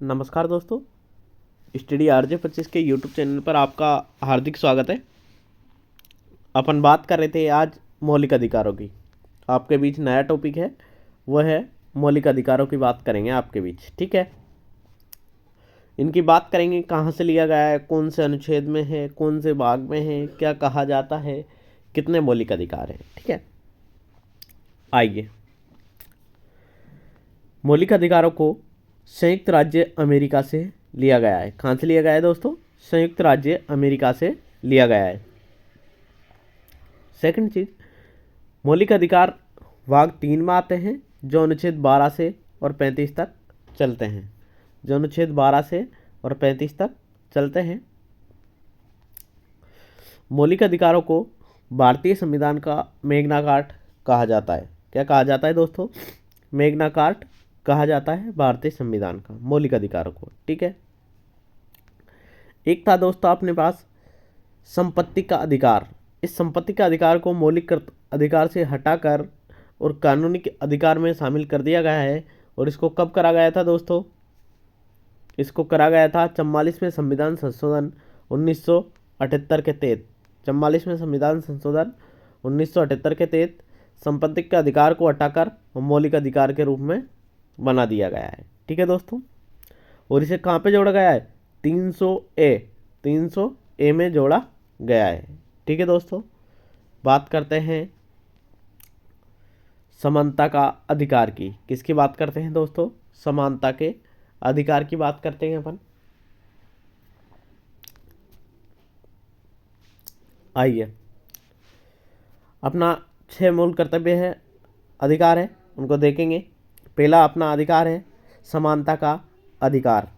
नमस्कार दोस्तों, study RJ25 के यूट्यूब चैनल पर आपका हार्दिक स्वागत है। अपन बात कर रहे थे आज मौलिक अधिकारों की। आपके बीच नया टॉपिक है, वह है मौलिक अधिकारों की बात करेंगे आपके बीच। ठीक है, इनकी बात करेंगे कहाँ से लिया गया है, कौन से अनुच्छेद में है, कौन से भाग में है, क्या कहा जाता है, कितने मौलिक अधिकार हैं। ठीक है, आइए। मौलिक अधिकारों को संयुक्त राज्य अमेरिका से लिया गया है। कहाँ से लिया गया है दोस्तों? संयुक्त राज्य अमेरिका से लिया गया है। सेकंड चीज, मौलिक अधिकार भाग 3 में आते हैं, जो अनुच्छेद 12 से और 35 तक चलते हैं। जो अनुच्छेद 12 से और 35 तक चलते हैं। मौलिक अधिकारों को भारतीय संविधान का मैग्ना कार्टा कहा जाता है। क्या कहा जाता है दोस्तों? मैग्ना कार्टा कहा जाता है भारतीय संविधान का मौलिक अधिकारों को। ठीक है, एक था दोस्तों अपने पास संपत्ति का अधिकार। इस संपत्ति का अधिकार को मौलिक अधिकार से हटाकर और कानूनी अधिकार में शामिल कर दिया गया है। और इसको कब करा गया था दोस्तों? इसको करा गया था 44वें संविधान संशोधन 1978 के तहत। 44वें संविधान संशोधन 1978 के तहत संपत्ति के अधिकार को हटाकर मौलिक अधिकार के रूप में बना दिया गया है। ठीक है दोस्तों, और इसे कहाँ पे जोड़ा गया है? 300A में जोड़ा गया है। ठीक है दोस्तों, बात करते हैं समानता का अधिकार की। किसकी बात करते हैं दोस्तों? समानता के अधिकार की बात करते हैं अपन। आइए, अपना 6 मूल कर्तव्य है, अधिकार है, उनको देखेंगे। पहला अपना अधिकार है समानता का अधिकार,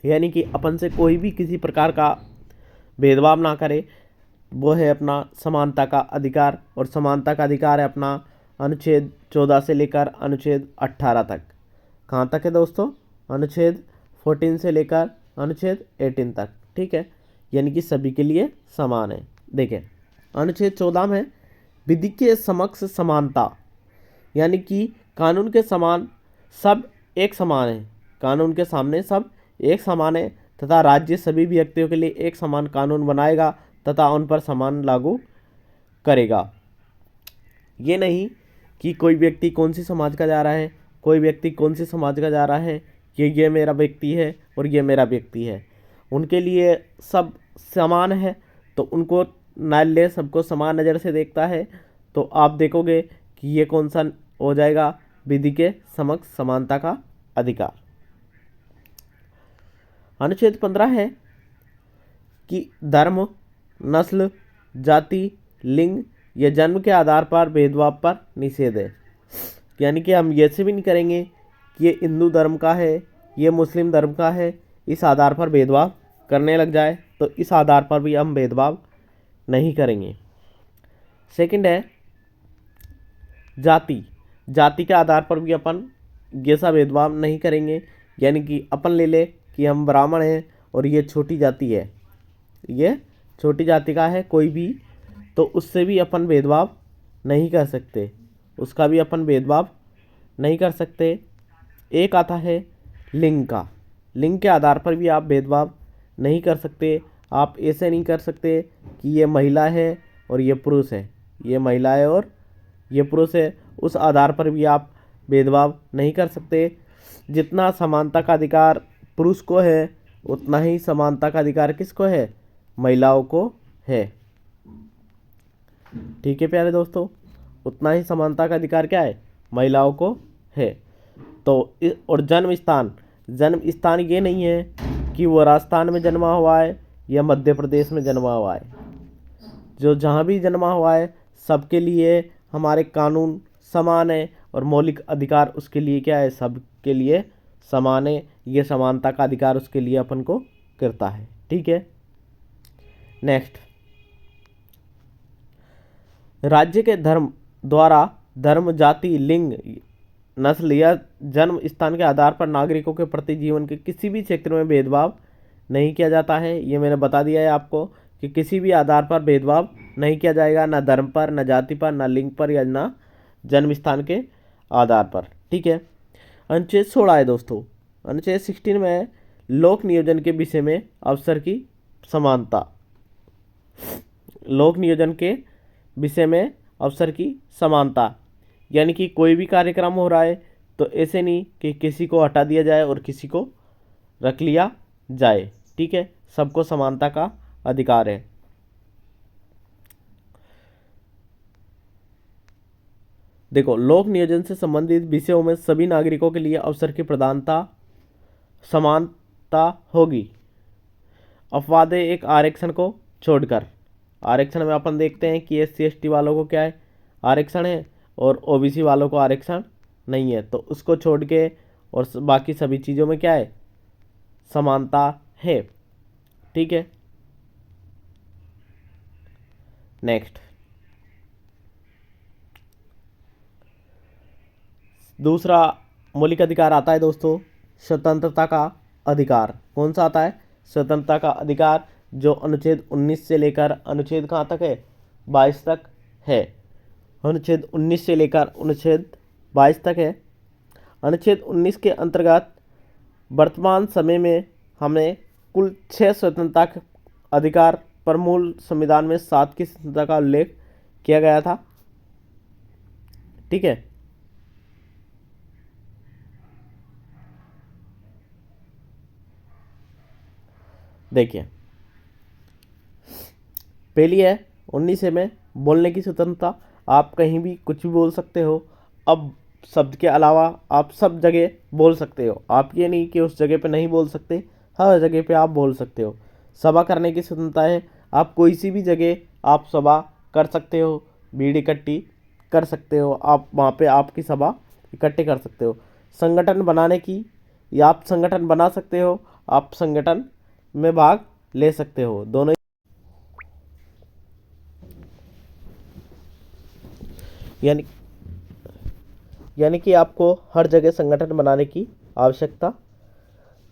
यानी कि अपन से कोई भी किसी प्रकार का भेदभाव ना करे, वो है अपना समानता का अधिकार। और समानता का अधिकार है अपना अनुच्छेद 14 से लेकर अनुच्छेद 18 तक। कहाँ तक है दोस्तों? अनुच्छेद 14 से लेकर अनुच्छेद 18 तक। ठीक है, यानी कि सभी के लिए समान है। देखें, अनुच्छेद 14 में विधि के समक्ष समानता, यानी कि कानून के समान सब एक समान है। कानून के सामने सब एक समान है तथा राज्य सभी व्यक्तियों के लिए एक समान कानून बनाएगा तथा उन पर समान लागू करेगा। ये नहीं कि कोई व्यक्ति कौन सी समाज का जा रहा है, कोई व्यक्ति कौन सी समाज का जा रहा है, कि ये मेरा व्यक्ति है और ये मेरा व्यक्ति है। उनके लिए सब समान है, तो उनको न्यायालय सबको समान नज़र से देखता है। तो आप देखोगे कि ये कौन सा हो जाएगा? विधि के समक्ष समानता का अधिकार। अनुच्छेद 15 है कि धर्म, नस्ल, जाति, लिंग या जन्म के आधार पर भेदभाव पर निषेध है। यानी कि हम ये से भी नहीं करेंगे कि ये हिंदू धर्म का है, ये मुस्लिम धर्म का है, इस आधार पर भेदभाव करने लग जाए तो इस आधार पर भी हम भेदभाव नहीं करेंगे। सेकंड है जाति। जाति के आधार पर भी अपन जैसा भेदभाव नहीं करेंगे। यानी कि अपन ले ले कि हम ब्राह्मण हैं और ये छोटी जाति है, ये छोटी जाति का है कोई भी, तो उससे भी अपन भेदभाव नहीं कर सकते, उसका भी अपन भेदभाव नहीं कर सकते। एक आता है लिंग का। लिंग के आधार पर भी आप भेदभाव नहीं कर सकते। आप ऐसे नहीं कर सकते कि ये महिला है और ये पुरुष है, ये महिला है और ये पुरुष है, उस आधार पर भी आप भेदभाव नहीं कर सकते। जितना समानता का अधिकार पुरुष को है, उतना ही समानता का अधिकार किसको है? महिलाओं को है। ठीक है प्यारे दोस्तों, उतना ही समानता का अधिकार क्या है? महिलाओं को है। तो और जन्म स्थान ये नहीं है कि वो राजस्थान में जन्मा हुआ है या मध्य प्रदेश में जन्मा हुआ है। जो जहाँ भी जन्मा हुआ है सबके लिए हमारे कानून समान है और मौलिक अधिकार उसके लिए क्या है? सबके लिए समान है। ये समानता का अधिकार उसके लिए अपन को करता है। ठीक है, नेक्स्ट, राज्य के धर्म द्वारा धर्म, जाति, लिंग, नस्ल या जन्म स्थान के आधार पर नागरिकों के प्रति जीवन के किसी भी क्षेत्र में भेदभाव नहीं किया जाता है। ये मैंने बता दिया है आपको कि किसी भी आधार पर भेदभाव नहीं किया जाएगा, ना धर्म पर, ना जाति पर, ना लिंग पर या ना जन्म स्थान के आधार पर। ठीक है, अनुच्छेद 16 है दोस्तों। अनुच्छेद 16 में है लोक नियोजन के विषय में अवसर की समानता। लोक नियोजन के विषय में अवसर की समानता, यानी कि कोई भी कार्यक्रम हो रहा है तो ऐसे नहीं कि किसी को हटा दिया जाए और किसी को रख लिया जाए। ठीक है, सबको समानता का अधिकार है। देखो, लोक नियोजन से संबंधित विषयों में सभी नागरिकों के लिए अवसर की प्रधानता समानता होगी, अपवाद है एक आरक्षण को छोड़कर। आरक्षण में अपन देखते हैं कि SC ST वालों को क्या है, आरक्षण है, और OBC वालों को आरक्षण नहीं है, तो उसको छोड़ के और बाकी सभी चीज़ों में क्या है, समानता है। ठीक है, नेक्स्ट दूसरा मौलिक अधिकार आता है दोस्तों, स्वतंत्रता का अधिकार। कौन सा आता है? स्वतंत्रता का अधिकार, जो अनुच्छेद 19 से लेकर अनुच्छेद कहाँ तक है, 22 तक है। अनुच्छेद 19 से लेकर अनुच्छेद 22 तक है। अनुच्छेद 19 के अंतर्गत वर्तमान समय में हमें कुल 6 स्वतंत्रता के अधिकार पर मूल संविधान में 7 की स्वतंत्रता का उल्लेख किया गया था। ठीक है, देखिए, पहली है 19 में बोलने की स्वतंत्रता। आप कहीं भी कुछ भी बोल सकते हो। अब शब्द के अलावा आप सब जगह बोल सकते हो। आप ये नहीं कि उस जगह पे नहीं बोल सकते, हर जगह पे आप बोल सकते हो। सभा करने की स्वतंत्रता है, आप कोई सी भी जगह आप सभा कर सकते हो, भीड़ इकट्ठी कर सकते हो, आप वहाँ पे आपकी सभा इकट्ठी कर सकते हो। संगठन बनाने की, या आप संगठन बना सकते हो, आप संगठन में भाग ले सकते हो, दोनों। यानी कि आपको हर जगह संगठन बनाने की आवश्यकता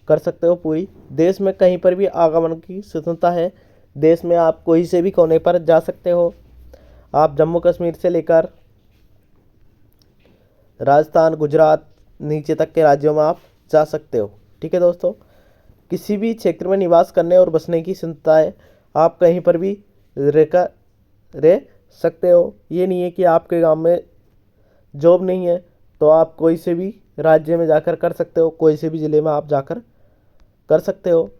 कर सकते हो पूरी। देश में कहीं पर भी आगमन की स्वतंत्रता है। देश में आप कोई से भी कोने पर जा सकते हो। आप जम्मू कश्मीर से लेकर राजस्थान, गुजरात, नीचे तक के राज्यों में आप जा सकते हो। ठीक है दोस्तों, किसी भी क्षेत्र में निवास करने और बसने की स्वतंत्रता है। आप कहीं पर भी रह सकते हो। ये नहीं है कि आपके गांव में जॉब नहीं है तो आप कोई से भी राज्य में जाकर कर सकते हो, कोई से भी ज़िले में आप जाकर कर सकते हो।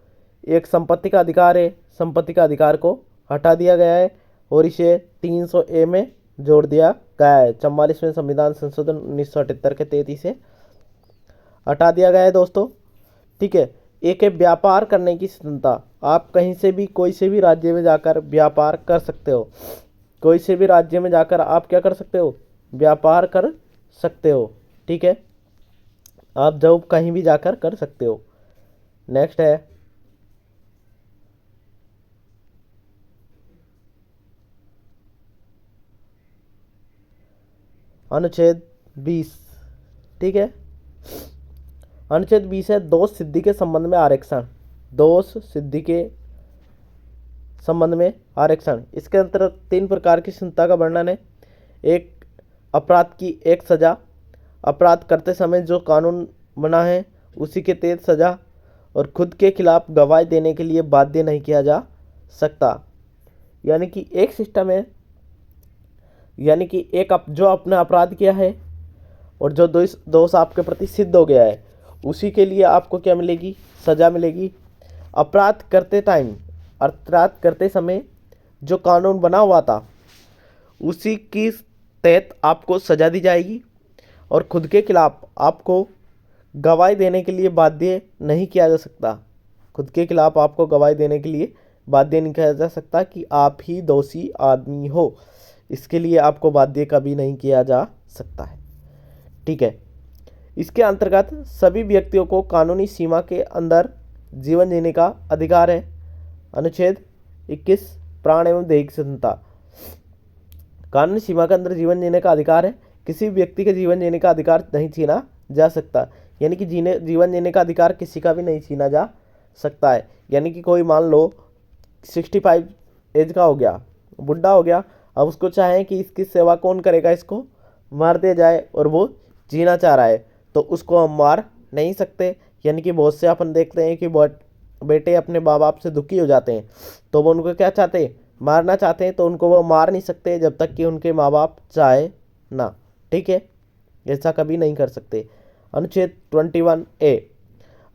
एक संपत्ति का अधिकार है, संपत्ति का अधिकार को हटा दिया गया है और इसे 300A में जोड़ दिया गया है। 44वें संविधान संशोधन 1978 के 33 से हटा दिया गया है दोस्तों। ठीक है, एक है व्यापार करने की स्वतंत्रता। आप कहीं से भी कोई से भी राज्य में जाकर व्यापार कर सकते हो। कोई से भी राज्य में जाकर आप क्या कर सकते हो, व्यापार कर सकते हो। ठीक है, आप जॉब कहीं भी जाकर कर सकते हो। नेक्स्ट है अनुच्छेद 20। ठीक है, अनुच्छेद 20 है दोष सिद्धि के संबंध में आरक्षण। दोष सिद्धि के संबंध में आरक्षण, इसके अंतर्गत 3 प्रकार की स्वतंत्रता का वर्णन है। एक, अपराध की एक सजा। अपराध करते समय जो कानून बना है उसी के तहत सजा, और खुद के खिलाफ गवाही देने के लिए बाध्य नहीं किया जा सकता। यानी कि एक सिस्टम है, यानी कि एक जो आपने अपराध किया है और जो दोष आपके प्रति सिद्ध हो गया है उसी के लिए आपको क्या मिलेगी, सजा मिलेगी। अपराध करते टाइम, अपराध करते समय जो कानून बना हुआ था उसी की तहत आपको सजा दी जाएगी, और खुद के खिलाफ आपको गवाही देने के लिए बाध्य नहीं किया जा सकता। खुद के खिलाफ आपको गवाही देने के लिए बाध्य नहीं किया जा सकता कि आप ही दोषी आदमी हो, इसके लिए आपको बाध्य कभी नहीं किया जा सकता है। ठीक है, इसके अंतर्गत सभी व्यक्तियों को कानूनी सीमा के अंदर जीवन जीने का अधिकार है। अनुच्छेद 21 प्राण एवं दैहिक स्वतंत्रता। कानूनी सीमा के अंदर जीवन जीने का अधिकार है। किसी व्यक्ति के जीवन जीने का अधिकार नहीं छीना जा सकता। यानी कि जीवन जीने का अधिकार किसी का भी नहीं छीना जा सकता है। यानी कि कोई मान लो 65 एज का हो गया, बुढ़ा हो गया, अब उसको चाहें कि इसकी सेवा कौन करेगा, इसको मार दिया जाए, और वो जीना चाह रहा है तो उसको हम मार नहीं सकते, यानी कि बहुत से अपन देखते हैं कि बहुत बेटे अपने माँ बाप से दुखी हो जाते हैं, तो वो उनको क्या चाहते हैं, मारना चाहते हैं, तो उनको वो मार नहीं सकते जब तक कि उनके माँ बाप चाहे ना। ठीक है, ऐसा कभी नहीं कर सकते। अनुच्छेद 21A,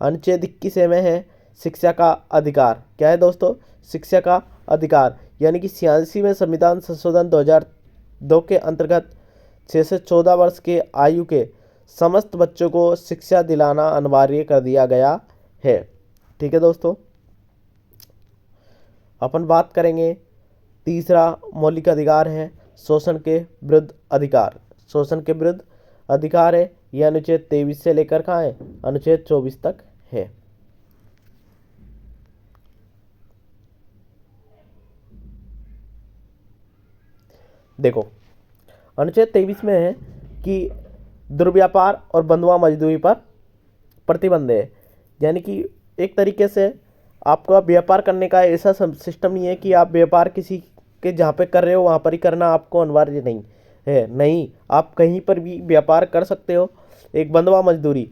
अनुच्छेद 21A में है शिक्षा का अधिकार। क्या है दोस्तों, शिक्षा का अधिकार, यानी कि 86 में संविधान संशोधन 2002 के अंतर्गत 6 से 14 वर्ष के आयु के समस्त बच्चों को शिक्षा दिलाना अनिवार्य कर दिया गया है। ठीक है दोस्तों, अपन बात करेंगे तीसरा मौलिक अधिकार है शोषण के विरुद्ध अधिकार। शोषण के विरुद्ध अधिकार है, यह अनुच्छेद 23 से लेकर कहाँ है, अनुच्छेद 24 तक है। देखो, अनुच्छेद 23 में है कि दुर्व्यापार और बंधुआ मजदूरी पर प्रतिबंध है। यानी कि एक तरीके से आपका व्यापार करने का ऐसा सिस्टम नहीं है कि आप व्यापार किसी के जहाँ पे कर रहे हो वहाँ पर ही करना आपको अनिवार्य नहीं है। नहीं, आप कहीं पर भी व्यापार कर सकते हो। एक बंधुआ मजदूरी,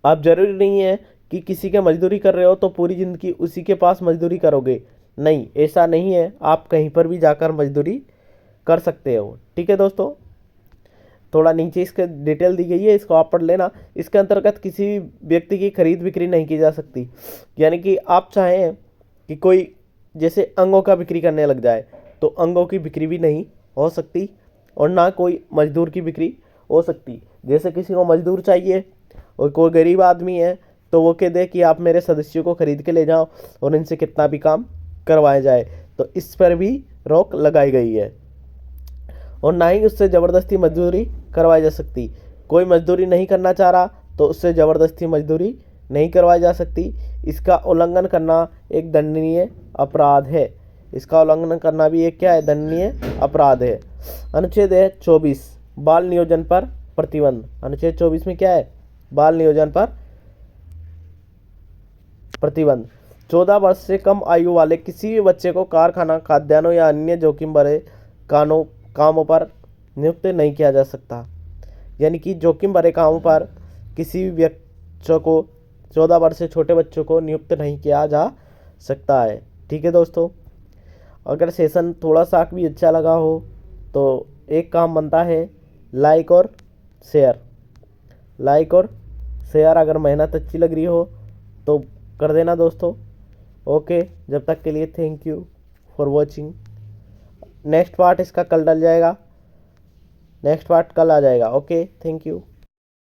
आप जरूरी नहीं है कि किसी के मजदूरी कर रहे हो तो पूरी ज़िंदगी उसी के पास मजदूरी करोगे। नहीं, ऐसा नहीं है, आप कहीं पर भी जाकर मजदूरी कर सकते हो। ठीक है दोस्तों, थोड़ा नीचे इसके डिटेल दी गई है, इसको आप पढ़ लेना। इसके अंतर्गत किसी भी व्यक्ति की खरीद बिक्री नहीं की जा सकती। यानी कि आप चाहें कि कोई जैसे अंगों का बिक्री करने लग जाए तो अंगों की बिक्री भी नहीं हो सकती, और ना कोई मजदूर की बिक्री हो सकती। जैसे किसी को मजदूर चाहिए और कोई गरीब आदमी है तो वो कह दे कि आप मेरे सदस्यों को खरीद के ले जाओ और इनसे कितना भी काम करवाया जाए, तो इस पर भी रोक लगाई गई है। और ना ही उससे ज़बरदस्ती मजदूरी करवाई जा सकती। कोई मजदूरी नहीं करना चाह रहा तो उससे ज़बरदस्ती मजदूरी नहीं करवाई जा सकती। इसका उल्लंघन करना एक दंडनीय अपराध है। इसका उल्लंघन करना भी एक क्या है, दंडनीय अपराध है। अनुच्छेद है 24, बाल नियोजन पर प्रतिबंध। अनुच्छेद 24 में क्या है, बाल नियोजन पर प्रतिबंध। 14 वर्ष से कम आयु वाले किसी भी बच्चे को कारखाना, खाद्यान्नों या अन्य जोखिम भरे कामों पर नियुक्त नहीं किया जा सकता। यानी कि जोखिम भरे कामों पर किसी भी बच्चों को, 14 वर्ष से छोटे बच्चों को नियुक्त नहीं किया जा सकता है। ठीक है दोस्तों, अगर सेशन थोड़ा सा भी अच्छा लगा हो तो एक काम बनता है, लाइक और शेयर। लाइक और शेयर अगर मेहनत अच्छी लग रही हो तो कर देना दोस्तों। ओके, जब तक के लिए thank you for watching. Next part इसका कल डल जाएगा, नेक्स्ट पार्ट कल आ जाएगा। Okay, thank you.